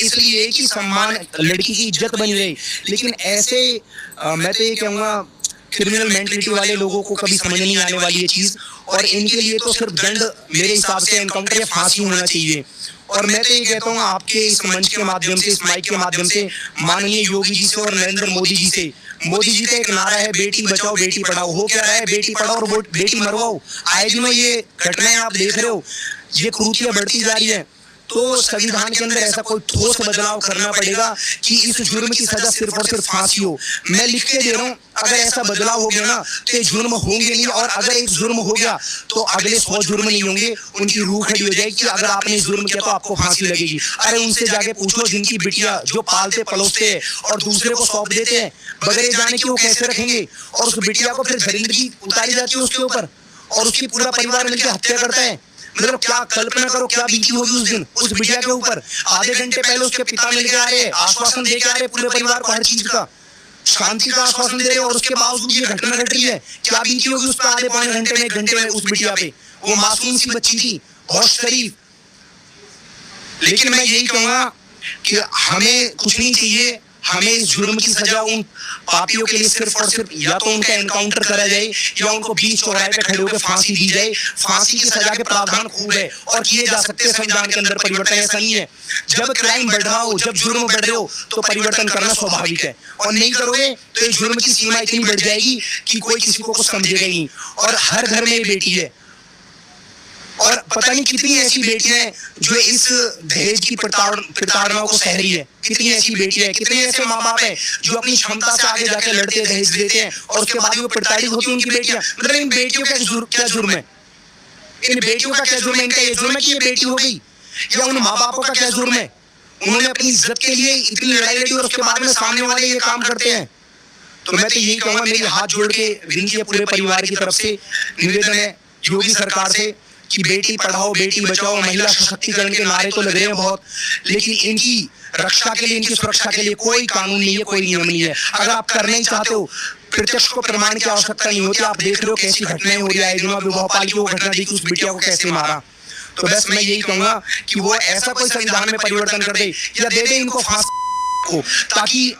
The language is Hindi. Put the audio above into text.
इसलिए कि सम्मान लड़की की इज्जत बनी रहे। लेकिन ऐसे मैं तो ये कहूँगा क्रिमिनल मेंटलिटी वाले लोगों को कभी समझ नहीं आने वाली ये चीज़, और इनके लिए तो सिर्फ दंड मेरे हिसाब से एनकाउंटर या फांसी होना चाहिए। और मैं तो ये कहता हूँ आपके इस मंच के माध्यम से, इस माइक के माध्यम से माननीय योगी जी से और नरेंद्र मोदी जी से, मोदी जी का एक नारा है बेटी बचाओ बेटी पढ़ाओ, हो क्या रहा है बेटी पढ़ाओ और बेटी मरवाओ। आए दिनों ये घटनाएं आप देख रहे हो, ये क्रूरतियां बढ़ती जा रही है। तो संविधान के अंदर ऐसा कोई ठोस बदलाव करना पड़ेगा कि इस जुर्म की सजा सिर्फ और सिर्फ फांसी हो। मैं लिख के दे रहा हूँ, अगर ऐसा बदलाव हो गया ना तो ये जुर्म होंगे नहीं, और अगर एक जुर्म हो गया तो अगले 100 जुर्म नहीं होंगे, उनकी रूह खड़ी हो जाएगी कि अगर आपने जुर्म किया तो आपको फांसी लगेगी। अरे उनसे जाके पूछो जिनकी बिटिया जो पालते पलोसते हैं और दूसरे को सौंप देते हैं बगैर जाने की, वो कैसे रखेंगे, और उस बिटिया को फिर दरिंदगी उतारी जाती है उसके ऊपर, और उसकी पूरा परिवार मिलकर हत्या करता है। मतलब क्या कल्पना करो क्या बीती होगी उस दिन उस बिटिया के ऊपर। आधे घंटे पहले उसके पिता मिलकर आ रहे, आश्वासन देके आ रहे पूरे परिवार को हर चीज का, शांति का आश्वासन दे रहे, और उसके बावजूद ये घटना घट रही है। क्या बीती होगी उस पर आधे पौने घंटे में, 1 घंटे में उस बिटिया पे। वो मासूम सी बच्ची थी, बहुत शरीफ। लेकिन मैं यही कहूंगा कि हमें कुछ नहीं चाहिए, हमें इस जुर्म की सजा उन पापियों के लिए सिर्फ और सिर्फ या तो उनका एनकाउंटर करा जाए या उनको बीच चौराहे पे खड़े होकर फांसी दी जाए। फांसी की सजा के प्रावधान खूब है और किए जा सकते हैं संविधान के अंदर परिवर्तन, ऐसा नहीं है। जब क्राइम बढ़ रहा हो, जब जुर्म बढ़ रहे हो तो परिवर्तन करना स्वाभाविक है, और नहीं करोगे तो इस जुर्म की सीमा इतनी बढ़ जाएगी कि कोई किसी को कुछ समझेगा ही नहीं। और हर घर में बेटी है, और पता नहीं कितनी ऐसी बेटियां हैं जो इस दहेज की प्रताड़नाओं को सह रही है। कितनी ऐसी बेटियां हैं, कितने ऐसे माँ बाप हैं जो अपनी क्षमता से आगे जाकर लड़ते हैं, दहेज देते हैं, और उसके बाद वो प्रताड़ित होती है उनकी बेटियां। मतलब इन बेटियों का क्या जुर्म है, इन बेटियों का क्या जुर्म है? इनका ये जुर्म है कि ये बेटी हो गई, या उन माँ बापों का क्या जुर्म है? उन्होंने अपनी इज्जत के लिए इतनी लड़ाई लड़ी और उसके बाद में सामने वाले ये काम करते हैं। तो मैं तो यही कहूँगा, मेरी हाथ जोड़ के विनती है पूरे परिवार की तरफ से, निवेदन है योगी सरकार से कि बेटी पढ़ाओ बेटी बचाओ, महिला सशक्तिकरण के नारे तो लग रहे हैं बहुत, लेकिन इनकी रक्षा के लिए, इनकी सुरक्षा के लिए कोई कानून नहीं है, कोई नियम नहीं है। अगर आप करना ही चाहते हो, प्रत्यक्ष को प्रमाण की आवश्यकता नहीं होती। आप देख रहे हो कैसी घटनाएं हो रही है, दिनों अभी भोपाल की वो घटना देखी, उस बिटिया को कैसे मारा। तो बस मैं यही कहूंगा कि वो ऐसा कोई संविधान में परिवर्तन कर दे या दे दे इनको फांसी को, ताकि